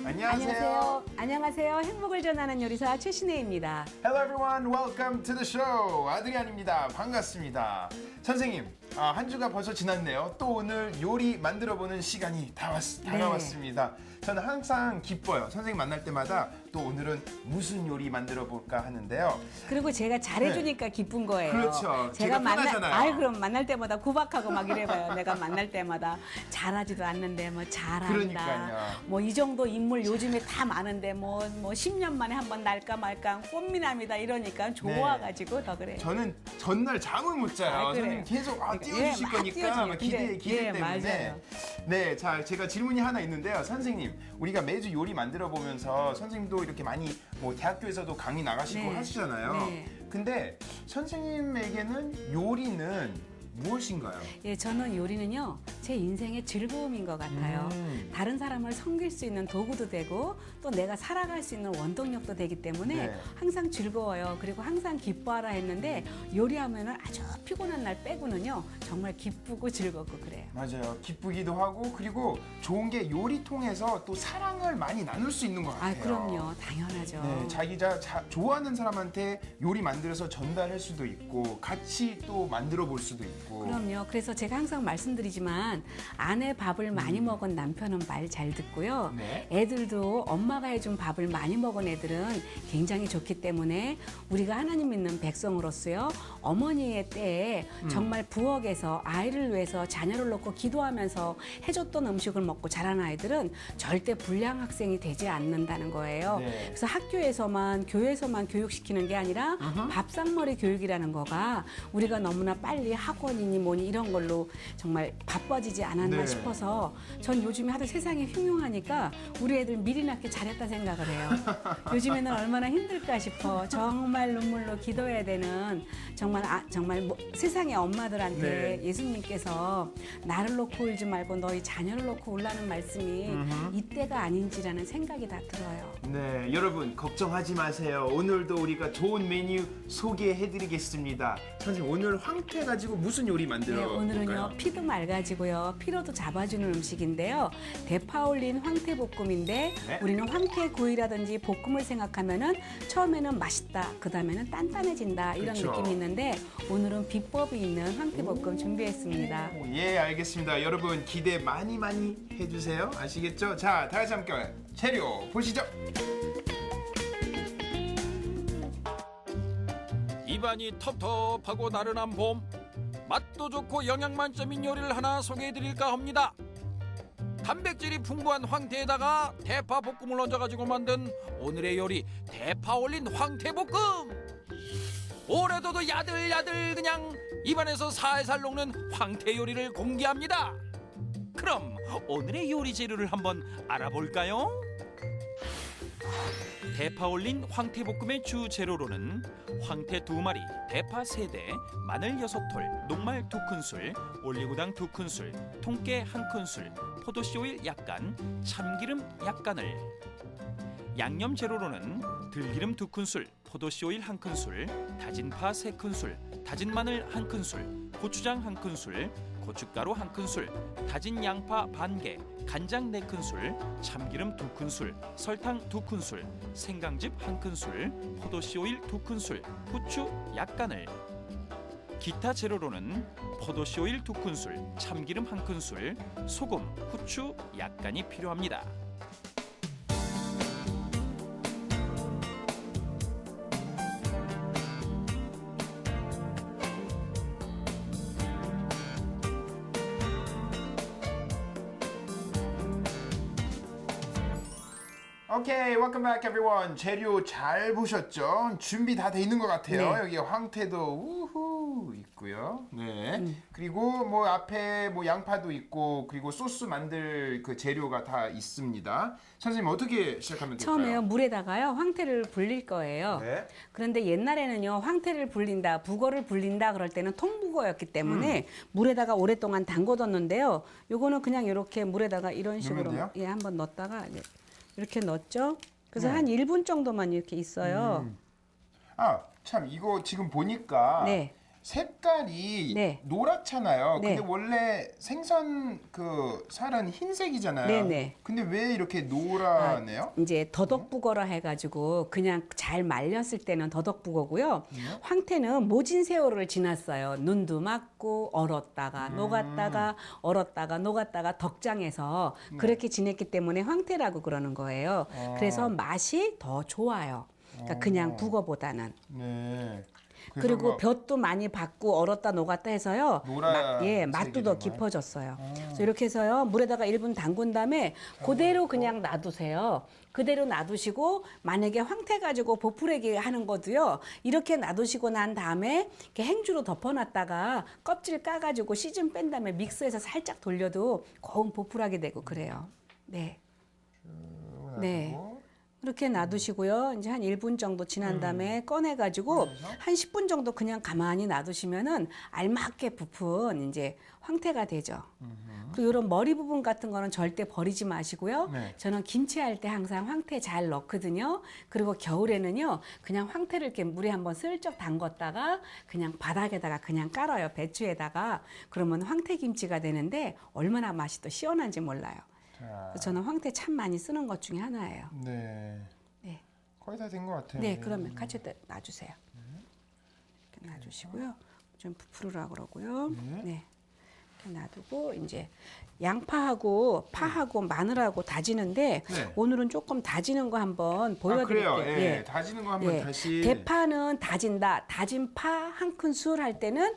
안녕하세요. 안녕하세요. 행복을 전하는 요리사 최신혜입니다. Hello everyone, welcome to the show. 아드리안입니다. 반갑습니다. 선생님, 한 주가 벌써 지났네요. 또 오늘 요리 만들어보는 시간이 다가왔습니다. 저는 항상 기뻐요. 선생님 만날 때마다 또 오늘은 무슨 요리 만들어 볼까 하는데요. 그리고 제가 잘해주니까 기쁜 거예요. 그렇죠. 제가 편하잖아요. 그럼 만날 때마다 구박하고 막 이래봐요. 내가 만날 때마다 잘하지도 않는데 뭐 잘한다. 그러니까요. 뭐 이 정도 인물 요즘에 다 많은데 뭐 10년 만에 한번 날까 말까 꽃미남이다 이러니까 좋아가지고 더 그래요. 저는 전날 잠을 못 자요. 그래요. 선생님 계속 띄워주실 예, 막 거니까 띄워줘요. 막 기대 때문에. 맞아요. 네, 자 제가 질문이 하나 있는데요. 선생님, 우리가 매주 요리 만들어 보면서 선생님도 이렇게 많이 뭐 대학교에서도 강의 나가시고 네. 하시잖아요. 네. 근데 선생님에게는 요리는 무엇인가요? 예, 저는 요리는요, 제 인생의 즐거움인 것 같아요. 다른 사람을 섬길 수 있는 도구도 되고, 또 내가 살아갈 수 있는 원동력도 되기 때문에 네. 항상 즐거워요. 그리고 항상 기뻐하라 했는데, 요리하면은 아주 피곤한 날 빼고는요, 정말 기쁘고 즐겁고 그래요. 맞아요. 기쁘기도 하고 그리고 좋은 게 요리 통해서 또 사랑을 많이 나눌 수 있는 것 같아요. 그럼요. 당연하죠. 네, 자기가 좋아하는 사람한테 요리 만들어서 전달할 수도 있고 같이 또 만들어 볼 수도 있고. 그럼요. 그래서 제가 항상 말씀드리지만 아내 밥을 많이 먹은 남편은 말 잘 듣고요. 네. 애들도 엄마가 해준 밥을 많이 먹은 애들은 굉장히 좋기 때문에 우리가 하나님 믿는 백성으로서요. 어머니의 때에 정말 부엌에서 아이를 위해서 자녀를 놓고 기도하면서 해줬던 음식을 먹고 자란 아이들은 절대 불량 학생이 되지 않는다는 거예요. 네. 그래서 학교에서만 교회에서만 교육시키는 게 아니라 밥상머리 교육이라는 거가 우리가 너무나 빨리 학원이니 뭐니 이런 걸로 정말 바빠지지 않았나 네. 싶어서 전 요즘에 하도 세상이 흉흉하니까 우리 애들 미리 낳기 잘했다 생각을 해요. 요즘에는 얼마나 힘들까 싶어. 정말 눈물로 기도해야 되는 정말 뭐 세상의 엄마들한테 네. 예수님께서 나를 놓고 울지 말고 너희 자녀를 놓고 울라는 말씀이 이때가 아닌지라는 생각이 다 들어요. 네, 여러분 걱정하지 마세요. 오늘도 우리가 좋은 메뉴 소개해드리겠습니다. 선생님, 오늘 황태 가지고 무슨 요리 만들어 네, 오늘은요 볼까요? 피도 맑아지고요 피로도 잡아주는 음식인데요. 대파 올린 황태볶음인데 네. 우리는 황태구이라든지 볶음을 생각하면은 처음에는 맛있다, 그 다음에는 단단해진다 이런 그쵸. 느낌이 있는데 오늘은 비법이 있는 황태볶음 준비했습니다. 예, 알겠습니다. 여러분 기대 많이 해주세요. 아시겠죠? 자, 다 같이 함께 재료 보시죠. 입안이 텁텁하고 나른한 봄, 맛도 좋고 영양 만점인 요리를 하나 소개해드릴까 합니다. 단백질이 풍부한 황태에다가 대파 볶음을 얹어가지고 만든 오늘의 요리 대파 올린 황태볶음. 오래도도 야들야들 그냥 입안에서 살살 녹는 황태 요리를 공개합니다. 그럼 오늘의 요리 재료를 한번 알아볼까요? 대파 올린 황태볶음의 주 재료로는 황태 2마리, 대파 3대, 마늘 6톨, 녹말 2큰술, 올리고당 2큰술, 통깨 1큰술, 포도씨오일 약간, 참기름 약간을. 양념 재료로는 들기름 2큰술, 포도씨오일 1큰술, 다진 파 3큰술, 다진 마늘 1큰술, 고추장 1큰술, 고춧가루 1큰술, 다진 양파 반개, 간장 4큰술, 참기름 2큰술, 설탕 2큰술, 생강즙 1큰술, 포도씨오일 2큰술, 후추 약간을. 기타 재료로는 포도씨오일 2큰술, 참기름 1큰술, 소금, 후추 약간이 필요합니다. 오케이, welcome back everyone. 재료 잘 보셨죠? 준비 다 돼 있는 것 같아요. 네. 여기 황태도 우후 있고요. 네. 그리고 뭐 앞에 뭐 양파도 있고 그리고 소스 만들 그 재료가 다 있습니다. 선생님 어떻게 시작하면 될까요? 처음에요 물에다가요 황태를 불릴 거예요. 네. 그런데 옛날에는요 황태를 불린다, 북어를 불린다 그럴 때는 통북어였기 때문에 물에다가 오랫동안 담궈뒀는데요. 요거는 그냥 이렇게 물에다가 이런 식으로 넣으면 돼요? 예 한번 넣었다가 이제 이렇게 넣었죠. 그래서 네. 한 1분 정도만 이렇게 있어요. 아, 참 이거 지금 보니까 네. 색깔이 네. 노랗잖아요. 네. 근데 원래 생선 그 살은 흰색이잖아요. 네네. 근데 왜 이렇게 노랗네요? 이제 더덕북어라 해가지고 그냥 잘 말렸을 때는 더덕북어고요. 황태는 모진 세월을 지났어요. 눈도 맞고 얼었다가 녹았다가 얼었다가 녹았다가 덕장해서 그렇게 지냈기 때문에 황태라고 그러는 거예요. 그래서 맛이 더 좋아요. 그러니까 그냥 북어보다는. 네. 그리고 볕도 많이 받고 얼었다 녹았다 해서요. 맛도 더 노란색이구만. 깊어졌어요. 그래서 이렇게 해서요. 물에다가 1분 담근 다음에 그대로 그냥 놔두세요. 그대로 놔두시고 만약에 황태 가지고 보풀애기 하는 것도요. 이렇게 놔두시고 난 다음에 이렇게 행주로 덮어놨다가 껍질 까가지고 씨좀 뺀 다음에 믹서해서 살짝 돌려도 고운 보풀하게 되고 그래요. 네. 네. 이렇게 놔두시고요. 이제 한 1분 정도 지난 다음에 꺼내가지고 한 10분 정도 그냥 가만히 놔두시면은 알맞게 부푼 이제 황태가 되죠. 그리고 이런 머리 부분 같은 거는 절대 버리지 마시고요. 네. 저는 김치할 때 항상 황태 잘 넣거든요. 그리고 겨울에는요. 그냥 황태를 이렇게 물에 한번 슬쩍 담궜다가 그냥 바닥에다가 그냥 깔아요. 배추에다가. 그러면 황태 김치가 되는데 얼마나 맛이 또 시원한지 몰라요. 그래서 저는 황태 참 많이 쓰는 것 중에 하나예요. 네. 네. 거의 다 된 것 같아요. 네, 그러면 같이 놔주세요. 이렇게 놔주시고요. 좀 부풀으라 그러고요. 네. 이렇게 놔두고 이제 양파하고 파하고 마늘하고 다지는데 네. 오늘은 조금 다지는 거 한번 보여드릴게요. 그래요. 예. 다지는 거 한번 예. 다시. 대파는 다진다. 다진 파 한 큰술 할 때는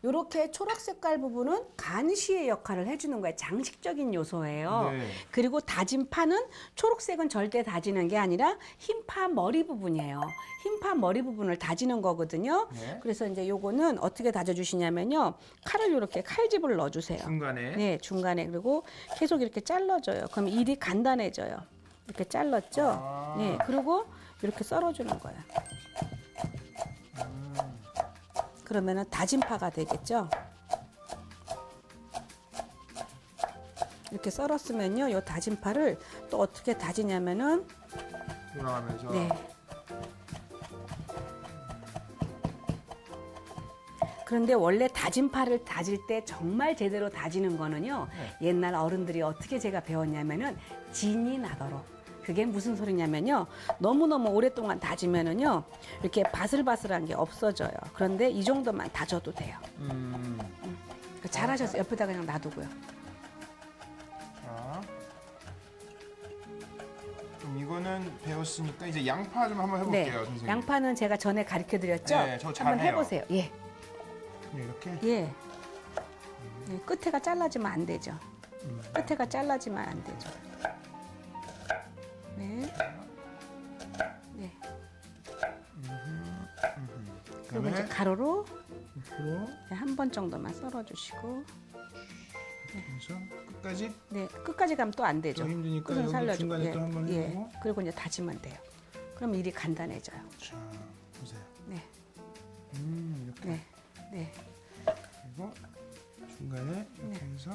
이렇게 초록 색깔 부분은 간시의 역할을 해주는 거예요. 장식적인 요소예요. 네. 그리고 다진 파는 초록색은 절대 다지는 게 아니라 흰파 머리 부분이에요. 흰파 머리 부분을 다지는 거거든요. 네. 그래서 이제 요거는 어떻게 다져주시냐면요. 칼을 이렇게 칼집을 넣어주세요. 중간에. 네, 중간에. 그리고 계속 이렇게 잘라줘요. 그럼 일이 간단해져요. 이렇게 잘랐죠? 아. 네, 그리고 이렇게 썰어주는 거예요. 그러면은 다진 파가 되겠죠? 이렇게 썰었으면요, 요 다진 파를 또 어떻게 다지냐면은, 돌아가면서. 네. 그런데 원래 다진 파를 다질 때 정말 제대로 다지는 거는요, 옛날 어른들이 어떻게 제가 배웠냐면은 진이 나도록. 그게 무슨 소리냐면요. 너무너무 오랫동안 다지면은요. 이렇게 바슬바슬한 게 없어져요. 그런데 이 정도만 다져도 돼요. 잘하셨어요. 옆에다 그냥 놔두고요. 자. 그럼 이거는 배웠으니까 이제 양파 좀 한번 해볼게요, 네. 선생님. 양파는 제가 전에 가르쳐 드렸죠? 네, 저 한번 잘해요. 해보세요. 예. 이렇게. 예. 예. 끝에가 잘라지면 안 되죠. 끝에가 잘라지면 안 되죠. 네. 네. 그리고 이제 가로로 앞으로 한 번 정도만 썰어주시고, 그래서 끝까지. 네, 끝까지 가면 또 안 되죠. 더 힘드니까 끝은 여기 살려주고, 중간에 또 한번 해보고. 그리고 이제 다지면 돼요. 그럼 일이 간단해져요. 자, 보세요. 네, 이렇게. 네, 네. 그리고 중간에 이렇게 해서.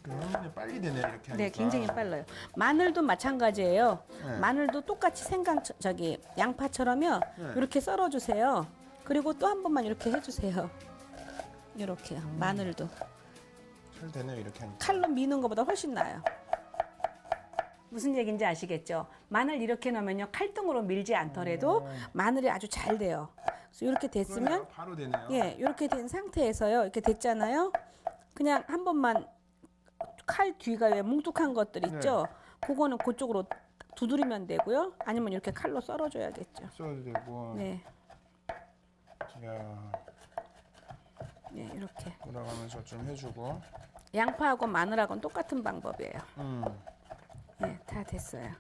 그럼 이제 빨리 되네 이렇게 하니까. 네, 굉장히 빨라요. 마늘도 마찬가지예요. 네. 마늘도 똑같이 저기 양파처럼요. 네. 이렇게 썰어주세요. 그리고 또 한 번만 이렇게 해주세요. 이렇게요. 마늘도 잘 되네요 이렇게 하니까. 칼로 미는 것보다 훨씬 나아요. 무슨 얘기인지 아시겠죠? 마늘 이렇게 넣으면요 칼등으로 밀지 않더라도 마늘이 아주 잘 돼요. 그래서 이렇게 됐으면 그러네요. 바로 되네요. 예, 이렇게 된 상태에서요. 이렇게 됐잖아요. 그냥 한 번만 칼 뒤가 왜 뭉툭한 것들 있죠? 그거는 그쪽으로 두드리면 되고요. 아니면 이렇게 칼로 썰어줘야겠죠. 써도 되고. 네, 야, 네 이렇게 돌아가면서 좀 해주고. 양파하고 마늘하고는 똑같은 방법이에요. 음. 네, 다 됐어요.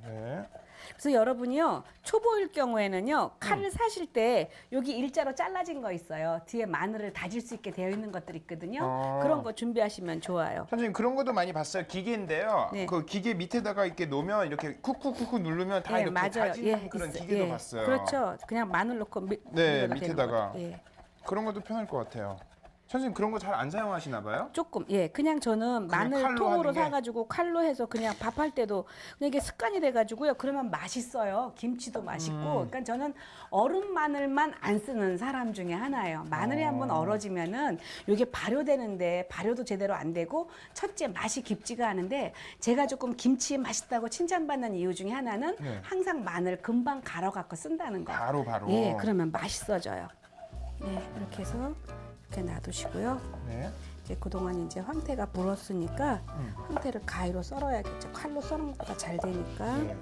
네. 그래서 여러분이요 초보일 경우에는요 칼을 사실 때 여기 일자로 잘라진 거 있어요. 뒤에 마늘을 다질 수 있게 되어 있는 것들 있거든요. 그런 거 준비하시면 좋아요. 선생님 그런 것도 많이 봤어요. 기계인데요. 네. 그 기계 밑에다가 이렇게 놓으면 이렇게 쿡쿡쿡쿡 누르면 다 네, 이렇게 맞아요. 다지는 그런 있어요. 기계도 예, 봤어요. 그렇죠. 그냥 마늘 넣고 네, 이렇게 밑에다가. 되는 거죠. 예. 그런 것도 편할 것 같아요. 선생님 그런 거 잘 안 사용하시나 봐요? 조금 예 그냥 저는 그냥 마늘 칼로 통으로 하는 게? 사가지고 칼로 해서 그냥 밥할 때도 그냥 이게 습관이 돼가지고요. 그러면 맛있어요. 김치도 맛있고. 그러니까 저는 얼음 마늘만 안 쓰는 사람 중에 하나예요. 마늘이 한번 얼어지면은 이게 발효되는데 발효도 제대로 안 되고 첫째 맛이 깊지가 않은데 제가 조금 김치 맛있다고 칭찬받는 이유 중에 하나는 네. 항상 마늘 금방 갈아 갖고 쓴다는 거. 바로. 예 그러면 맛있어져요. 네 이렇게 해서 이렇게 놔두시고요. 네. 이제 그동안 이제 황태가 불었으니까 황태를 가위로 썰어야겠죠. 칼로 썰은 것보다 잘 되니까. 네.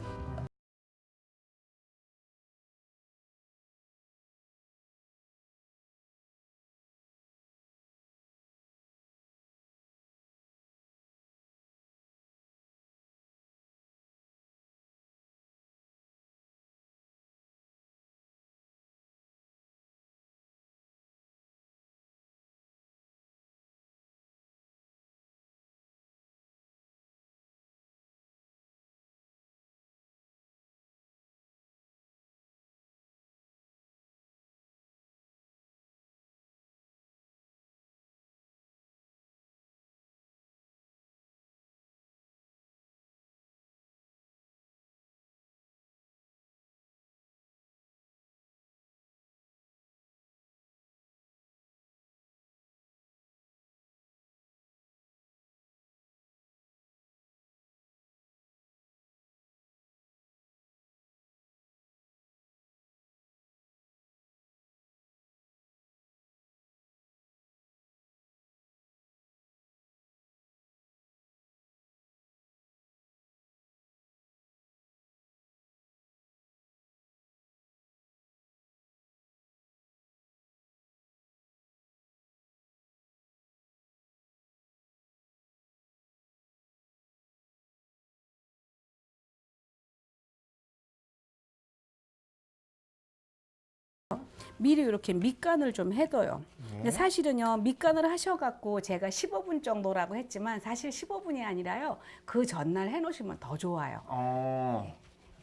미리 이렇게 밑간을 좀 해둬요. 근데 사실은요 밑간을 하셔갖고 제가 15분 정도라고 했지만 사실 15분이 아니라요 그 전날 해놓으시면 더 좋아요.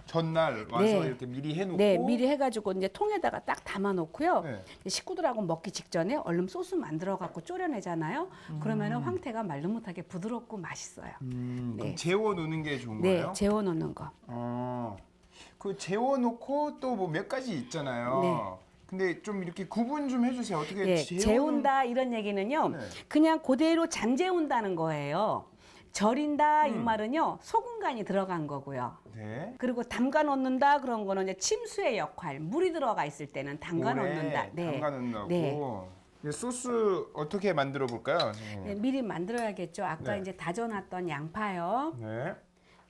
전날 와서 네. 이렇게 미리 해놓고. 네, 미리 해가지고 이제 통에다가 딱 담아놓고요. 네. 식구들하고 먹기 직전에 얼른 소스 만들어갖고 졸여내잖아요. 그러면은 황태가 말도 못하게 부드럽고 맛있어요. 그럼 네. 재워놓는 게 좋은 네, 거예요? 재워놓는 거. 그 재워놓고 또 뭐 몇 가지 있잖아요. 네. 근데 좀 이렇게 구분 좀 해주세요. 어떻게 예, 재운다 이런 얘기는요. 네. 그냥 그대로 잠재운다는 거예요. 절인다 이 말은요 소금간이 들어간 거고요. 네. 그리고 담가 놓는다 그런 거는 이제 침수의 역할, 물이 들어가 있을 때는 담가 놓는다. 담가 놓는다고. 네. 이 소스 어떻게 만들어 볼까요? 선생님? 네, 미리 만들어야겠죠. 아까 네. 이제 다져놨던 양파요. 네.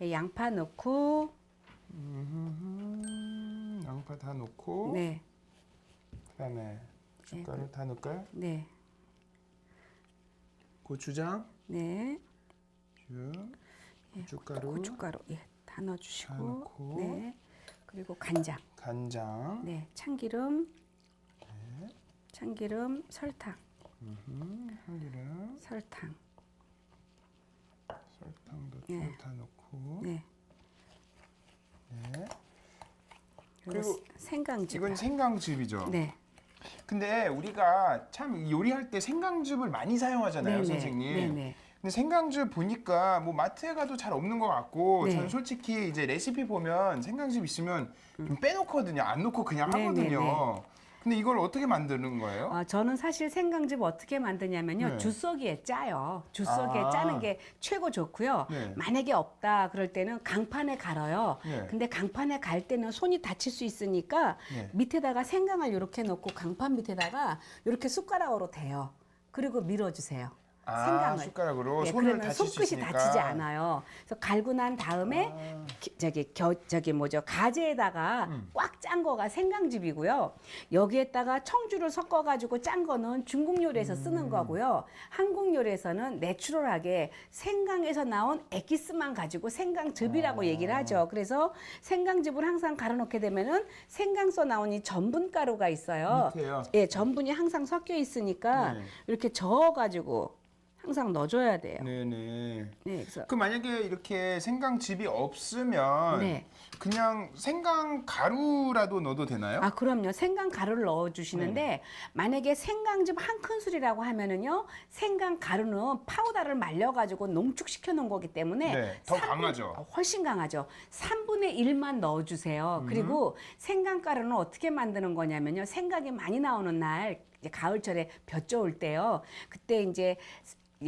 예, 양파 넣고, 양파 다 넣고. 네, 그다음에 숟가루 다 넣을까요? 네, 고추장, 네. 고춧가루, 고춧가루 예, 다 넣어주시고, 다 넣고. 네. 그리고 간장, 간장, 네, 참기름, 참기름, 설탕, 참기름, 설탕, 설탕도 네. 좀 다 넣고. 네. 네. 그리고 그리고 생강즙. 이건 생강즙이죠. 네. 근데 우리가 참 요리할 때 생강즙을 많이 사용하잖아요, 네네. 선생님. 네네. 근데 생강즙 보니까 뭐 마트에 가도 잘 없는 것 같고 네. 저는 솔직히 이제 레시피 보면 생강즙 있으면 좀 빼놓거든요. 안 넣고 그냥 네네네. 하거든요. 근데 이걸 어떻게 만드는 거예요? 저는 사실 생강즙 어떻게 만드냐면요. 네. 주석이에 짜요. 주석이에 아. 짜는 게 최고 좋고요. 네. 만약에 없다 그럴 때는 강판에 갈아요. 네. 근데 강판에 갈 때는 손이 다칠 수 있으니까 네. 밑에다가 생강을 이렇게 넣고 강판 밑에다가 이렇게 숟가락으로 대요. 그리고 밀어주세요. 생강을. 숟가락으로 네, 손을 그러면 다칠 수 손끝이 있으니까. 다치지 않아요. 그래서 갈고 난 다음에 가지에다가 꽉 짠 거가 생강즙이고요. 여기에다가 청주를 섞어가지고 짠 거는 중국 요리에서 쓰는 거고요. 한국 요리에서는 내추럴하게 생강에서 나온 액기스만 가지고 생강즙이라고 얘기를 하죠. 그래서 생강즙을 항상 갈아놓게 되면은 생강서 나온 이 전분가루가 있어요. 밑에요? 예, 전분이 항상 섞여 있으니까 네. 이렇게 저어가지고 항상 넣어줘야 돼요. 네네. 네, 그래서 그 만약에 이렇게 생강즙이 없으면 네. 그냥 생강 가루라도 넣어도 되나요? 아, 그럼요. 생강 가루를 넣어주시는데 만약에 생강즙 한 큰술이라고 하면은요, 생강 가루는 파우더를 말려가지고 농축시켜 놓은 거기 때문에 네, 더 강하죠. 훨씬 강하죠. 3분의 1만 넣어주세요. 그리고 생강 가루는 어떻게 만드는 거냐면요, 생강이 많이 나오는 날 이제 가을철에 볕 좋을 때요, 그때 이제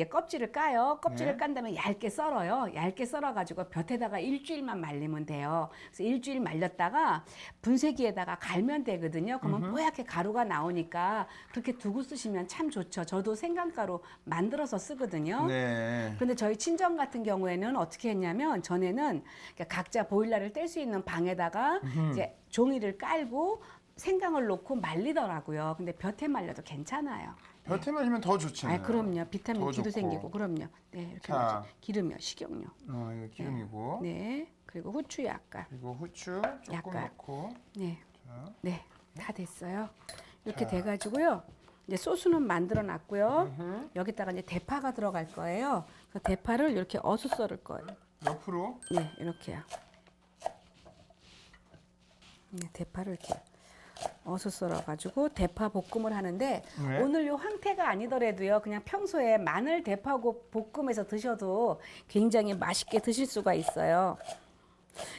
껍질을 까요. 껍질을 네. 깐 다음에 얇게 썰어요. 얇게 썰어가지고 볕에다가 일주일만 말리면 돼요. 그래서 일주일 말렸다가 분쇄기에다가 갈면 되거든요. 그러면 뽀얗게 가루가 나오니까 그렇게 두고 쓰시면 참 좋죠. 저도 생강가루 만들어서 쓰거든요. 네. 그런데 저희 친정 같은 경우에는 어떻게 했냐면 전에는 각자 보일러를 뗄 수 있는 방에다가 이제 종이를 깔고 생강을 넣고 말리더라고요. 근데 볕에 말려도 괜찮아요. 볕에 말리면 더 좋잖아요. 아, 그럼요. 비타민 더 D도 좋고. 생기고, 그럼요. 네, 이렇게 자. 넣어서 기름이요, 식용유. 이거 기름이고. 네, 그리고 후추 약간. 그리고 후추 조금 약간. 넣고. 네, 자. 네, 다 됐어요. 이렇게 돼가지고요. 이제 소스는 만들어 놨고요. 여기다가 이제 대파가 들어갈 거예요. 그래서 대파를 이렇게 어슷 썰을 거예요. 옆으로. 네, 이렇게요. 네, 대파를 이렇게 어슷 썰어가지고 대파 볶음을 하는데 네. 오늘 요 황태가 아니더라도요, 그냥 평소에 마늘 대파 볶음해서 드셔도 굉장히 맛있게 드실 수가 있어요.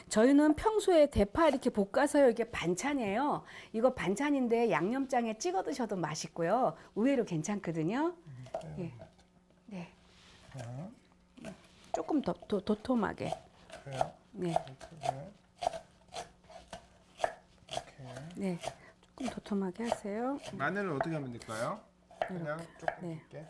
저희는 평소에 대파 이렇게 볶아서요, 이게 반찬이에요. 이거 반찬인데 양념장에 찍어 드셔도 맛있고요, 의외로 괜찮거든요. 예. 네. 조금 더 도톰하게. 그래요. 네. 이렇게. 네, 조금 도톰하게 하세요. 마늘은 어떻게 하면 될까요? 그냥 조금 네. 이렇게.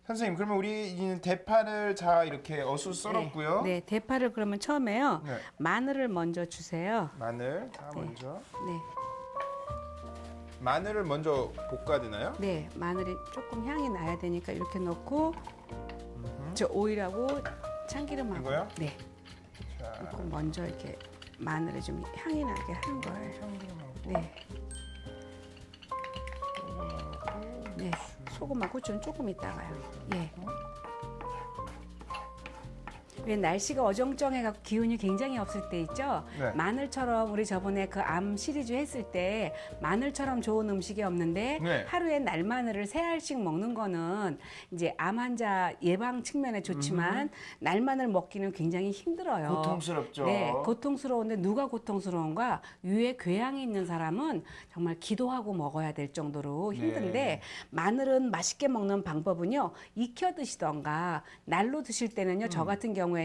선생님, 그러면 우리 이 대파를 자 이렇게 어슷 썰었고요. 네, 대파를 그러면 처음에요. 네. 마늘을 먼저 주세요. 마늘 다 먼저. 네, 마늘을 먼저 볶아야 되나요? 네, 마늘이 조금 향이 나야 되니까 이렇게 넣고 저 오일하고 참기름하고. 이거요? 네, 자, 넣고 먼저 이렇게 마늘이 좀 향이 나게 하는 거예요. 참기름하고 네, 네, 소금하고 후추는 조금 있다가요. 예. 왜 날씨가 어정쩡해갖고 기운이 굉장히 없을 때 있죠? 네. 마늘처럼 우리 저번에 그 암 시리즈 했을 때 마늘처럼 좋은 음식이 없는데 네. 하루에 날마늘을 3알씩 먹는 거는 이제 암 환자 예방 측면에 좋지만 날마늘 먹기는 굉장히 힘들어요. 고통스럽죠. 네, 고통스러운데 누가 고통스러운가? 위에 궤양이 있는 사람은 정말 기도하고 먹어야 될 정도로 힘든데 네. 마늘은 맛있게 먹는 방법은요, 익혀 드시던가 날로 드실 때는요, 저 같은 경우에는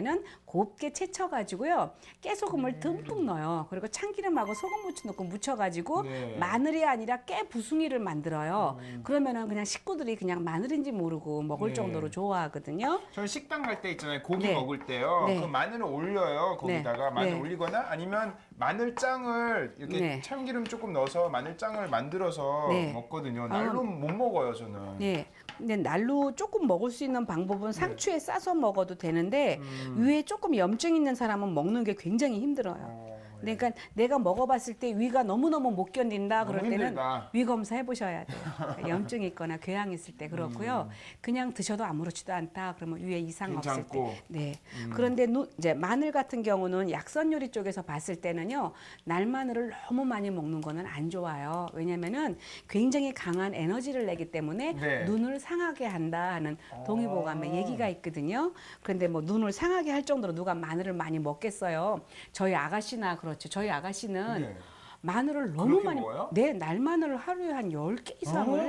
곱게 채쳐가지고요, 깨소금을 듬뿍 넣어요. 그리고 참기름하고 소금 무쳐 넣고 묻혀가지고 네. 마늘이 아니라 깨 부숭이를 만들어요. 그러면은 그냥 식구들이 그냥 마늘인지 모르고 먹을 네. 정도로 좋아하거든요. 저는 식당 갈 때 있잖아요. 고기 네. 먹을 때요. 네. 그 마늘을 올려요. 거기다가 네. 마늘 네. 올리거나 아니면 마늘장을 이렇게 네. 참기름 조금 넣어서 마늘장을 만들어서 네. 먹거든요. 날로 못 먹어요, 저는. 네. 근데 날로 조금 먹을 수 있는 방법은 상추에 싸서 먹어도 되는데 위에 조금 염증 있는 사람은 먹는 게 굉장히 힘들어요. 그러니까 내가 먹어봤을 때 위가 너무너무 못 견딘다 너무 그럴 때는 힘들다. 위 검사 해보셔야 돼요. 그러니까 염증이 있거나 궤양 있을 때 그렇고요. 그냥 드셔도 아무렇지도 않다 그러면 위에 이상 없을 괜찮고. 때. 네. 그런데 이제 마늘 같은 경우는 약선 요리 쪽에서 봤을 때는요, 날마늘을 너무 많이 먹는 거는 안 좋아요. 왜냐면은 굉장히 강한 에너지를 내기 때문에 네. 눈을 상하게 한다 하는 동의보감의 얘기가 있거든요. 그런데 뭐 눈을 상하게 할 정도로 누가 마늘을 많이 먹겠어요. 저희 아가씨나 그렇죠. 저희 아가씨는 네. 마늘을 너무 그렇게 많이 먹어요? 네, 날마늘을 하루에 한 10개 이상을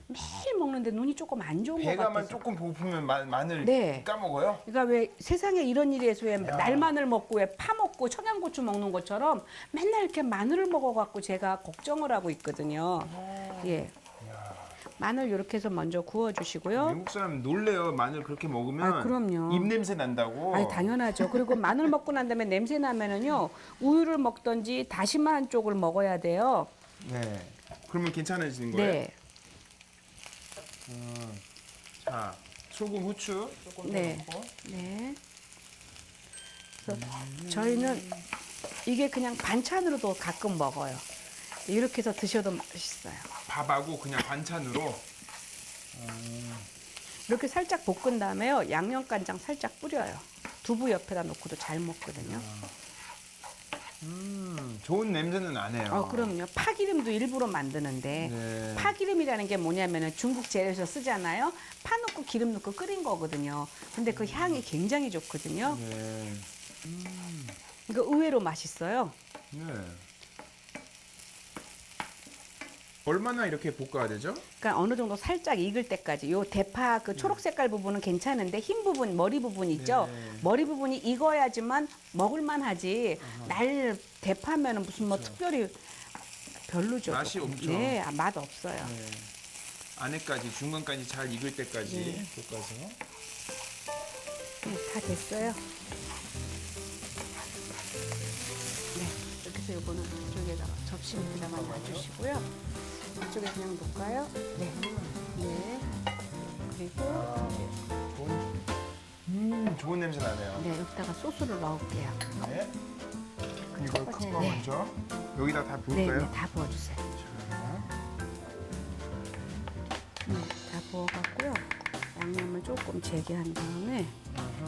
매일 먹는데 눈이 조금 안 좋은 것 배가만 같아서. 조금 고프면 마늘 네. 까먹어요? 그러니까 왜 세상에 이런 일이 해서 왜 날마늘 먹고 왜 파 먹고 청양고추 먹는 것처럼 맨날 이렇게 마늘을 먹어갖고 제가 걱정을 하고 있거든요. 예. 마늘 이렇게 해서 먼저 구워주시고요. 외국 사람 놀래요. 마늘 그렇게 먹으면 아, 그럼요. 입 냄새 난다고. 아니, 당연하죠. 그리고 마늘 먹고 난 다음에 냄새 나면은요, 우유를 먹던지 다시마 한 쪽을 먹어야 돼요. 네. 그러면 괜찮아지는 거예요? 네. 자, 소금, 후추 조금 네. 더 넣고. 네. 그래서 저희는 이게 그냥 반찬으로도 가끔 먹어요. 이렇게 해서 드셔도 맛있어요. 밥하고 그냥 반찬으로. 이렇게 살짝 볶은 다음에요. 양념간장 살짝 뿌려요. 두부 옆에다 놓고도 잘 먹거든요. 좋은 냄새는 나네요. 그럼요. 파기름도 일부러 만드는데 네. 파기름이라는 게 뭐냐면은 중국 재료에서 쓰잖아요. 파 넣고 기름 넣고 끓인 거거든요. 근데 그 향이 굉장히 좋거든요. 네. 이거 의외로 맛있어요. 네. 얼마나 이렇게 볶아야 되죠? 그러니까 어느 정도 살짝 익을 때까지. 요 대파 그 초록 색깔 부분은 괜찮은데 흰 부분, 머리 부분 있죠? 네. 머리 부분이 익어야지만 먹을만 하지. 날 대파면은 무슨 뭐 특별히 별로죠. 맛이 조금. 없죠. 네, 맛 없어요. 네. 안에까지 중간까지 잘 익을 때까지 볶아서. 네, 다 됐어요. 네, 이렇게 해서 요거는 이쪽에다가 접시 밑에다가 놔주시고요. 이쪽에 그냥 놓을까요? 네. 네. 그리고 이제 좋은 냄새 나네요. 네, 여기다가 소스를 넣을게요. 네. 이걸 큰 거 네. 먼저 여기다 다 네, 부을까요? 네, 다 부어주세요. 다 부어갖고요. 양념을 조금 재게한 다음에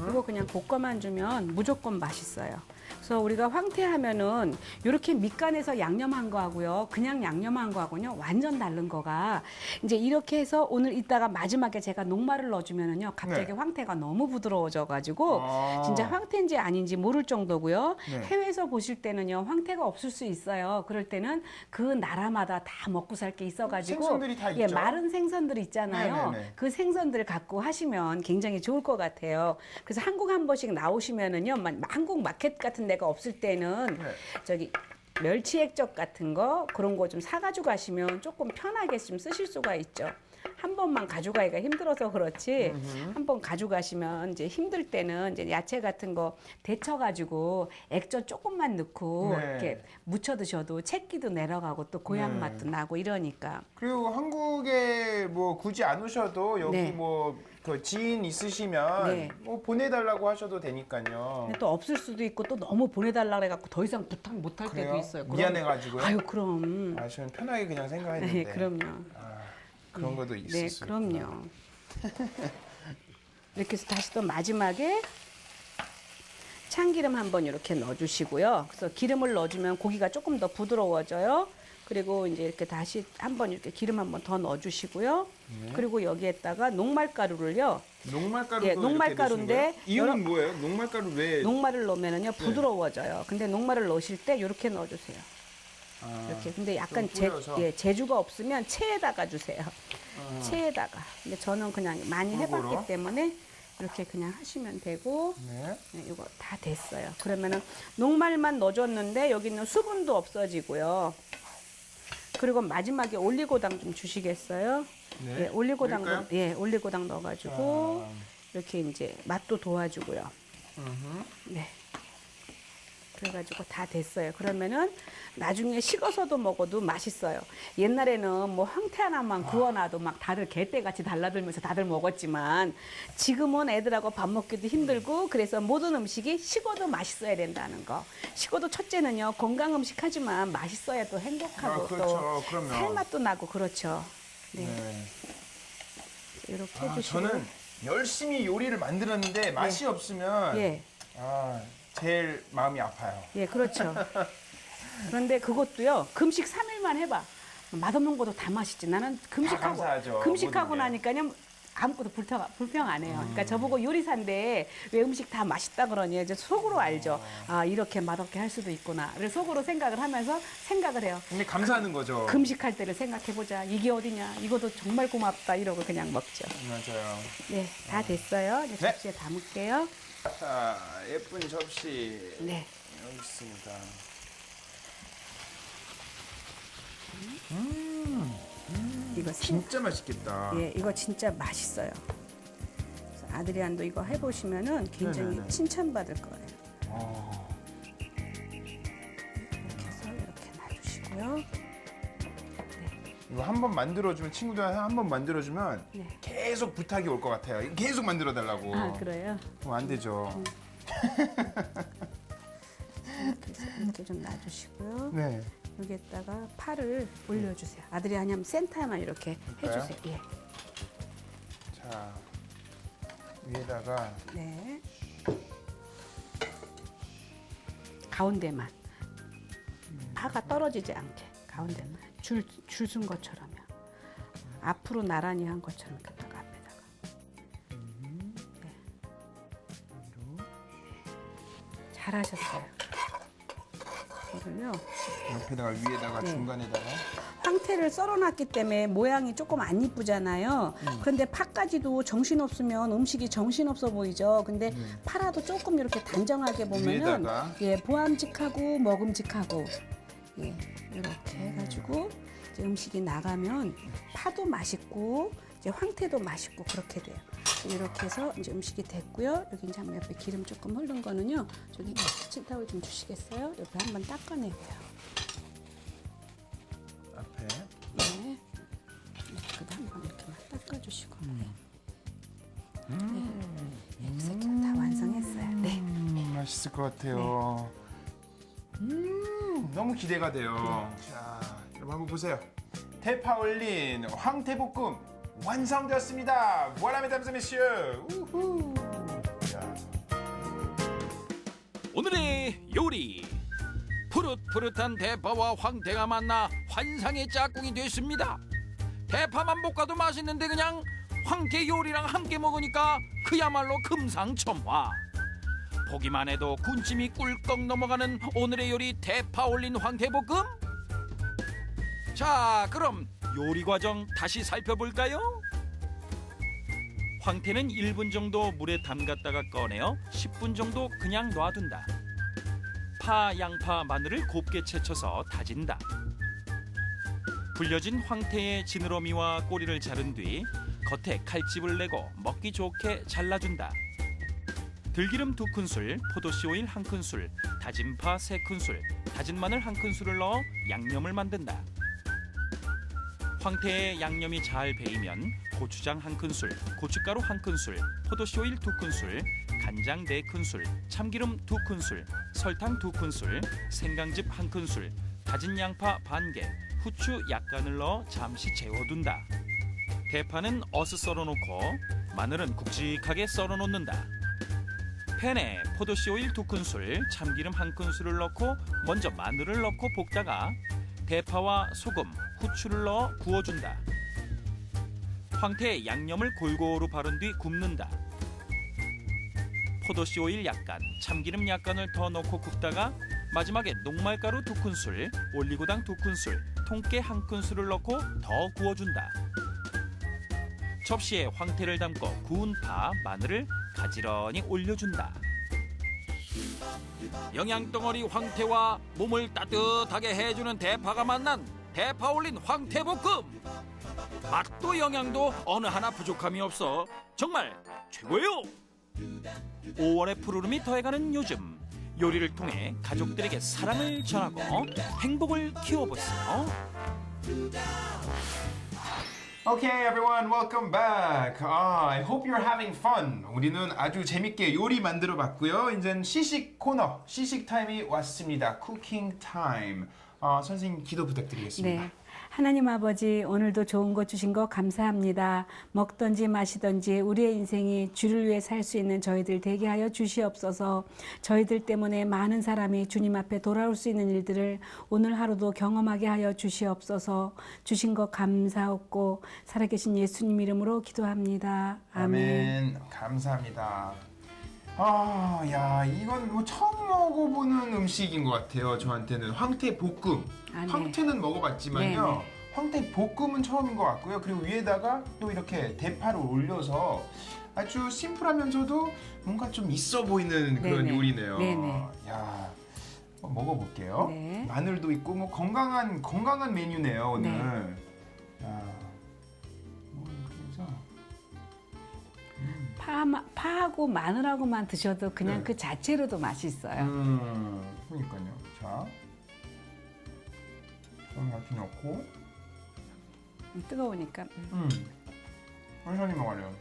이거 그냥 볶아만 주면 무조건 맛있어요. 그래서 우리가 황태하면은 이렇게 밑간에서 양념한 거하고요, 그냥 양념한 거하고요 완전 다른 거가 이제 이렇게 해서 오늘 이따가 마지막에 제가 녹말을 넣어주면은요 갑자기 네. 황태가 너무 부드러워져가지고 아. 진짜 황태인지 아닌지 모를 정도고요. 네. 해외에서 보실 때는요 황태가 없을 수 있어요. 그럴 때는 그 나라마다 다 먹고 살 게 있어가지고 생선들이 다 예, 있죠? 마른 생선들 있잖아요. 네네네. 그 생선들을 갖고 하시면 굉장히 좋을 것 같아요. 그래서 한국 한 번씩 나오시면은요, 한국 마켓 같은 데가 없을 때는 네. 저기 멸치 액젓 같은 거 그런 거 좀 사가지고 가시면 조금 편하게 좀 쓰실 수가 있죠. 한 번만 가져가기가 힘들어서 그렇지 한 번 가져가시면 이제 힘들 때는 이제 야채 같은 거 데쳐가지고 액젓 조금만 넣고 네. 이렇게 무쳐 드셔도 채기도 내려가고 또 고향 네. 맛도 나고 이러니까. 그리고 한국에 뭐 굳이 안 오셔도 여기 네. 뭐 그 지인 있으시면 네. 뭐 보내달라고 하셔도 되니까요. 근데 또 없을 수도 있고 또 너무 보내달라 그래갖고 더 이상 부탁 못 할 때도 그래요? 있어요. 미안해가지고요? 아유 그럼. 아, 저는 편하게 그냥 생각했는데. 네, 그럼요. 아, 그런 것도 있을 네, 수 그럼요. 있구나. 이렇게 해서 다시 또 마지막에 참기름 한번 이렇게 넣어주시고요. 그래서 기름을 넣어주면 고기가 조금 더 부드러워져요. 그리고 이제 이렇게 다시 한번 이렇게 기름 한번 더 넣어주시고요. 그리고 여기에다가 녹말가루를요. 녹말가루도 예, 이렇게 녹말가루인데 넣으신 거예요? 이유는 여러- 뭐예요? 녹말가루 왜? 녹말을 넣으면은요 부드러워져요. 근데 녹말을 넣으실 때 이렇게 넣어주세요. 아, 이렇게. 근데 약간 좀 뿌려서? 재주가 없으면 체에다가 주세요. 체에다가. 근데 저는 그냥 많이 골고루? 해봤기 때문에 이렇게 그냥 하시면 되고. 네. 네, 이거 다 됐어요. 그러면은 녹말만 넣어줬는데 여기는 수분도 없어지고요. 그리고 마지막에 올리고당 좀 주시겠어요? 네. 예, 올리고당 넣을까요? 예, 올리고당 넣어가지고 아. 이렇게 이제 맛도 도와주고요. 음흠. 네. 그래가지고 다 됐어요. 그러면은 나중에 식어서도 먹어도 맛있어요. 옛날에는 뭐 황태 하나만 구워놔도 막 다들 개떼같이 달라들면서 다들 먹었지만 지금은 애들하고 밥 먹기도 힘들고 그래서 모든 음식이 식어도 맛있어야 된다는 거. 식어도 첫째는요 건강 음식 하지만 맛있어야 또 행복하고 아, 그렇죠. 또 그럼요. 살맛도 나고 그렇죠. 네. 네. 이렇게 아, 해주시고. 저는 열심히 요리를 만들었는데 맛이 없으면 예. 아, 제일 마음이 아파요. 예, 그렇죠. 그런데 그것도요, 금식 3일만 해봐. 맛없는 것도 다 맛있지. 나는 감사하죠, 금식하고 모든 게. 나니까요, 아무것도 불평 안 해요. 그러니까 저보고 요리사인데 왜 음식 다 맛있다 그러니 이제 속으로 알죠. 아, 이렇게 맛없게 할 수도 있구나. 그래서 속으로 생각을 하면서 생각을 해요. 근데 감사하는 거죠. 금식할 때를 생각해보자. 이게 어디냐. 이것도 정말 고맙다. 이러고 그냥 먹죠. 맞아요. 네, 다 됐어요. 이제 네. 접시에 담을게요. 자, 예쁜 접시 네. 여기 있습니다. 이거 진짜 맛있겠다. 예, 이거 진짜 맛있어요. 그래서 아드리안도 이거 해보시면은 굉장히 네네네. 칭찬받을 거예요. 어, 이렇게 해서 이렇게 놔주시고요. 이거 한 번 만들어주면 친구들한테 한 번 만들어주면 네. 계속 부탁이 올 것 같아요. 계속 만들어 달라고. 아, 그래요? 안 되죠. 이렇게 해서 이렇게 좀 놔주시고요. 네. 여기에다가 파를 올려주세요. 아들이 아니면 센터만 이렇게 그럴까요? 해주세요. 예. 자, 위에다가 네. 가운데만 파가 떨어지지 않게 가운데만 줄 쓴 것처럼요. 앞으로 나란히 한 것처럼 이렇게다가 앞에다가. 네. 잘하셨어요. 이거를요. 옆에다가 위에다가 네. 중간에다가 황태를 썰어놨기 때문에 모양이 조금 안 이쁘잖아요. 그런데 파까지도 정신없으면 음식이 정신없어 보이죠. 근데 파라도 조금 이렇게 단정하게 보면은 위에다가. 예, 보암직하고 먹음직하고 예, 이렇게 해가지고 이제 음식이 나가면 파도 맛있고 이제 황태도 맛있고 그렇게 돼요. 이렇게 해서 이제 음식이 됐고요. 여기 이제 한번 옆에 기름 조금 흐른 거는요. 저기 키친타올 좀 주시겠어요? 옆에 한번 닦아내세요. 앞에. 네. 그다 한번 이렇게만 닦아주시고. 네. 이렇게 다 완성했어요. 네. 맛있을 것 같아요. 너무 기대가 돼요. 자, 여러분 한번 보세요. 대파 올린 황태볶음 완성되었습니다. Voilà, mesdames et messieurs. 우후. 야. 오늘의 요리 푸릇푸릇한 대파와 황태가 만나 환상의 짝꿍이 됐습니다. 대파만 볶아도 맛있는데 그냥 황태 요리랑 함께 먹으니까 그야말로 금상첨화. 보기만 해도 군침이 꿀꺽 넘어가는 오늘의 요리 대파 올린 황태볶음. 자, 그럼 요리 과정 다시 살펴볼까요? 황태는 1분 정도 물에 담갔다가 꺼내어 10분 정도 그냥 놔둔다. 파, 양파, 마늘을 곱게 채쳐서 다진다. 불려진 황태의 지느러미와 꼬리를 자른 뒤 겉에 칼집을 내고 먹기 좋게 잘라준다. 들기름 2큰술, 포도씨 오일 1큰술, 다진 파 3큰술, 다진 마늘 1큰술을 넣어 양념을 만든다. 황태에 양념이 잘 배이면 고추장 1큰술, 고춧가루 1큰술, 포도씨 오일 2큰술, 간장 4큰술, 참기름 2큰술, 설탕 2큰술, 생강즙 1큰술, 다진 양파 반개, 후추 약간을 넣어 잠시 재워둔다. 대파는 어슷 썰어놓고 마늘은 굵직하게 썰어놓는다. 팬에 포도씨 오일 2큰술, 참기름 1큰술을 넣고 먼저 마늘을 넣고 볶다가 대파와 소금, 후추를 넣어 구워준다. 황태에 양념을 골고루 바른 뒤 굽는다. 포도씨 오일 약간, 참기름 약간을 더 넣고 굽다가 마지막에 녹말가루 2큰술, 올리고당 2큰술, 통깨 1큰술을 넣고 더 구워준다. 접시에 황태를 담고 구운 파, 마늘을 가지런히 올려준다. 영양덩어리 황태와 몸을 따뜻하게 해주는 대파가 만난 대파 올린 황태볶음. 맛도 영양도 어느 하나 부족함이 없어 정말 최고예요. 5월의 푸르름이 더해가는 요즘, 요리를 통해 가족들에게 사랑을 전하고 행복을 키워보세요. Okay, everyone, welcome back. I hope you're having fun. 우리는 아주 재밌게 요리 만들어 봤고요. 이제는 시식 코너, 시식 타임이 왔습니다. 쿠킹 타임. 선생님 기도 부탁드리겠습니다. 네. 하나님 아버지, 오늘도 좋은 것 주신 거 감사합니다. 먹든지 마시든지 우리의 인생이 주를 위해 살 수 있는 저희들 되게 하여 주시옵소서. 저희들 때문에 많은 사람이 주님 앞에 돌아올 수 있는 일들을 오늘 하루도 경험하게 하여 주시옵소서. 주신 거 감사하고 살아계신 예수님 이름으로 기도합니다. 아멘. 아멘. 감사합니다. 야, 이건 뭐 처음 먹어보는 음식인 것 같아요. 저한테는 황태 볶음. 아, 네. 황태는 먹어봤지만요. 네, 네. 황태 볶음은 처음인 것 같고요. 그리고 위에다가 또 이렇게 대파를 올려서 아주 심플하면서도 뭔가 좀 있어 보이는 그런 네네. 요리네요. 네네. 야, 한번 먹어볼게요. 네. 마늘도 있고 뭐 건강한 메뉴네요 오늘. 네. 야, 뭐 이렇게 해서. 파하고 마늘하고만 드셔도 그냥 네. 그 자체로도 맛있어요. 그러니까요. 자, 좀 같이 넣고, 뜨거우니까. 천천히 먹어요.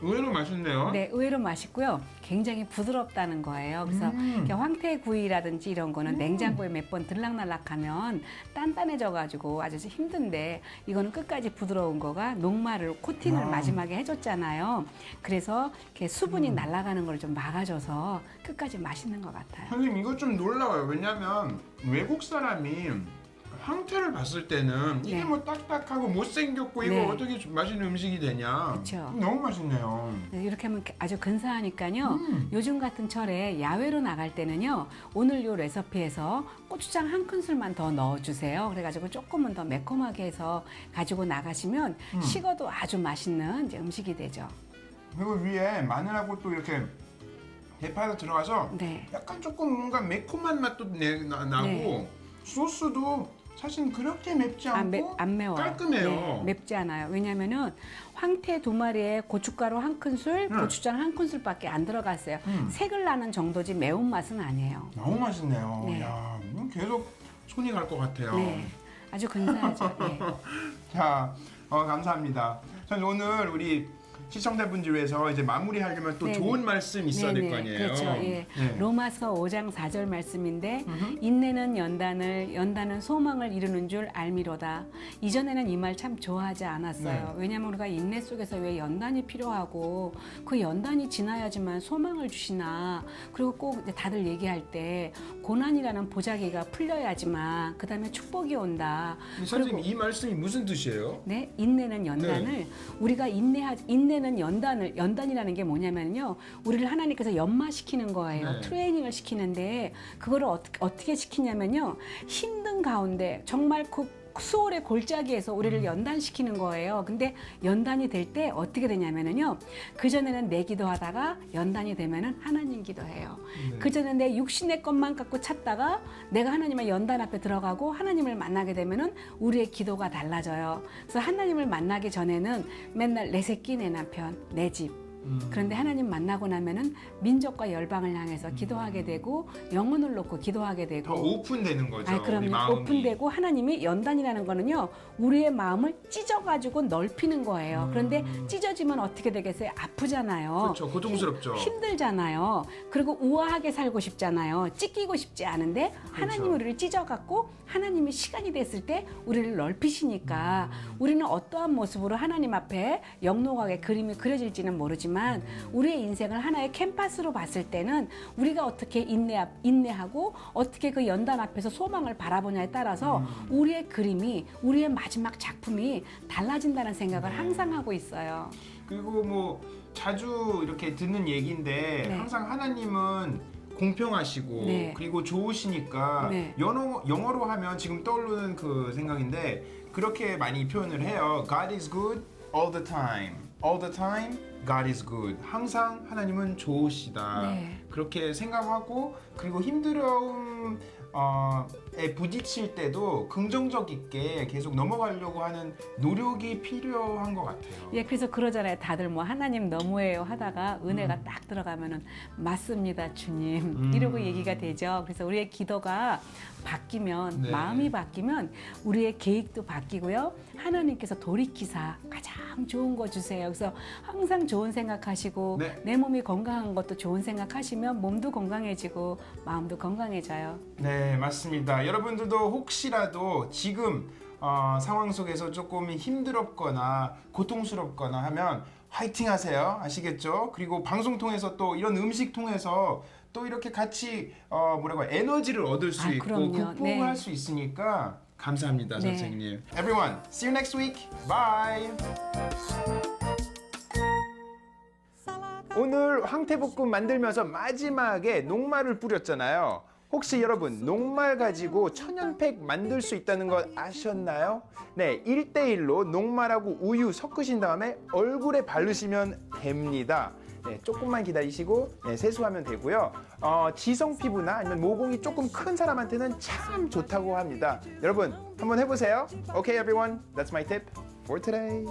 의외로 맛있네요. 네, 의외로 맛있고요. 굉장히 부드럽다는 거예요. 그래서 이렇게 황태구이라든지 이런 거는 냉장고에 몇 번 들락날락하면 단단해져가지고 아주 힘든데 이거는 끝까지 부드러운 거가 녹말을 코팅을 마지막에 해줬잖아요. 그래서 이렇게 수분이 날아가는 걸 좀 막아줘서 끝까지 맛있는 것 같아요. 선생님 이거 좀 놀라워요. 왜냐하면 외국 사람이 황태를 봤을 때는 이게 네. 뭐 딱딱하고 못생겼고 이거 네. 어떻게 맛있는 음식이 되냐. 그쵸. 너무 맛있네요. 네, 이렇게 하면 아주 근사하니까요. 요즘 같은 철에 야외로 나갈 때는요. 오늘 요 레시피에서 고추장 한 큰술만 더 넣어주세요. 그래가지고 조금은 더 매콤하게 해서 가지고 나가시면 식어도 아주 맛있는 이제 음식이 되죠. 그리고 위에 마늘하고 또 이렇게 대파가 들어가서 네. 약간 조금 뭔가 매콤한 맛도 나고 네. 소스도 사실 그렇게 맵지 않고 안 매워요. 깔끔해요. 네, 맵지 않아요. 왜냐면은 황태 2마리에 고춧가루 한 큰술, 고추장 한 큰술밖에 안 들어갔어요. 색을 나는 정도지 매운맛은 아니에요. 너무 맛있네요. 네. 야, 계속 손이 갈 것 같아요. 네. 아주 근사하죠. 네. 자, 감사합니다. 전 오늘 우리 시청자분들 위해서 이제 마무리하려면 또 네네. 좋은 말씀 있어야 될 네네. 거 아니에요. 그렇죠. 예. 네. 로마서 5장 4절 말씀인데 인내는 연단은 소망을 이루는 줄 알미로다. 이전에는 이 말 참 좋아하지 않았어요. 네. 왜냐하면 우리가 인내 속에서 왜 연단이 필요하고 그 연단이 지나야지만 소망을 주시나. 그리고 꼭 이제 다들 얘기할 때 고난이라는 보자기가 풀려야지만 그다음에 축복이 온다. 선생님 이 말씀이 무슨 뜻이에요? 네, 인내는 연단을 우리가 인내는 연단이라는 게 뭐냐면요, 우리를 하나님께서 연마시키는 거예요. 네. 트레이닝을 시키는데 그거를 어떻게 시키냐면요, 힘든 가운데 정말 그 수월의 골짜기에서 우리를 연단시키는 거예요. 근데 연단이 될 때 어떻게 되냐면요, 그전에는 내 기도하다가 연단이 되면은 하나님 기도해요. 네. 그전에 내 육신의 것만 갖고 찾다가 내가 하나님의 연단 앞에 들어가고 하나님을 만나게 되면은 우리의 기도가 달라져요. 그래서 하나님을 만나기 전에는 맨날 내 새끼, 내 남편, 내 집. 그런데 하나님 만나고 나면은 민족과 열방을 향해서 기도하게 되고 영혼을 놓고 기도하게 더 되고. 오픈되는 거죠. 우리 그럼요. 마음이. 오픈되고 하나님이 연단이라는 거는요, 우리의 마음을 찢어가지고 넓히는 거예요. 그런데 찢어지면 어떻게 되겠어요? 아프잖아요. 그렇죠. 고통스럽죠. 힘들잖아요. 그리고 우아하게 살고 싶잖아요. 찢기고 싶지 않은데 하나님이 그렇죠. 우리를 찢어갖고 하나님이 시간이 됐을 때 우리를 넓히시니까 우리는 어떠한 모습으로 하나님 앞에 영롱하게 그림이 그려질지는 모르지만 우리의 인생을 하나의 캔버스로 봤을 때는 우리가 어떻게 인내하고 어떻게 그 연단 앞에서 소망을 바라보냐에 따라서 우리의 그림이, 우리의 마지막 작품이 달라진다는 생각을 항상 하고 있어요. 그리고 뭐 자주 이렇게 듣는 얘기인데 네. 항상 하나님은 공평하시고 네. 그리고 좋으시니까 네. 영어로 하면 지금 떠오르는 그 생각인데 그렇게 많이 표현을 해요. God is good all the time. All the time God is good. 항상 하나님은 좋으시다. 네. 그렇게 생각하고 그리고 힘들어움에 부딪힐 때도 긍정적 있게 계속 넘어가려고 하는 노력이 필요한 것 같아요. 예, 그래서 그러잖아요. 다들 뭐 하나님 너무해요 하다가 은혜가 딱 들어가면은 맞습니다, 주님. 이러고 얘기가 되죠. 그래서 우리의 기도가 바뀌면, 네. 마음이 바뀌면 우리의 계획도 바뀌고요. 하나님께서 돌이키사 가장 좋은 거 주세요. 그래서 항상 좋은 생각하시고 네. 내 몸이 건강한 것도 좋은 생각하시면 몸도 건강해지고 마음도 건강해져요. 네, 맞습니다. 여러분들도 혹시라도 지금 상황 속에서 조금 힘들었거나 고통스럽거나 하면 화이팅 하세요. 아시겠죠? 그리고 방송 통해서 또 이런 음식 통해서 또 이렇게 같이 에너지를 얻을 수 있고 그럼요. 극복을 네. 할 수 있으니까 감사합니다, 네. 선생님. Everyone, see you next week. Bye. 오늘 황태볶음 만들면서 마지막에 녹말을 뿌렸잖아요. 혹시 여러분 녹말 가지고 천연팩 만들 수 있다는 거 아셨나요? 네, 1대1로 녹말하고 우유 섞으신 다음에 얼굴에 바르시면 됩니다. 네, 조금만 기다리시고 세수하면 되고요. 지성 피부나 아니면 모공이 조금 큰 사람한테는 참 좋다고 합니다. 여러분 한번 해보세요. Okay, everyone, that's my tip for today.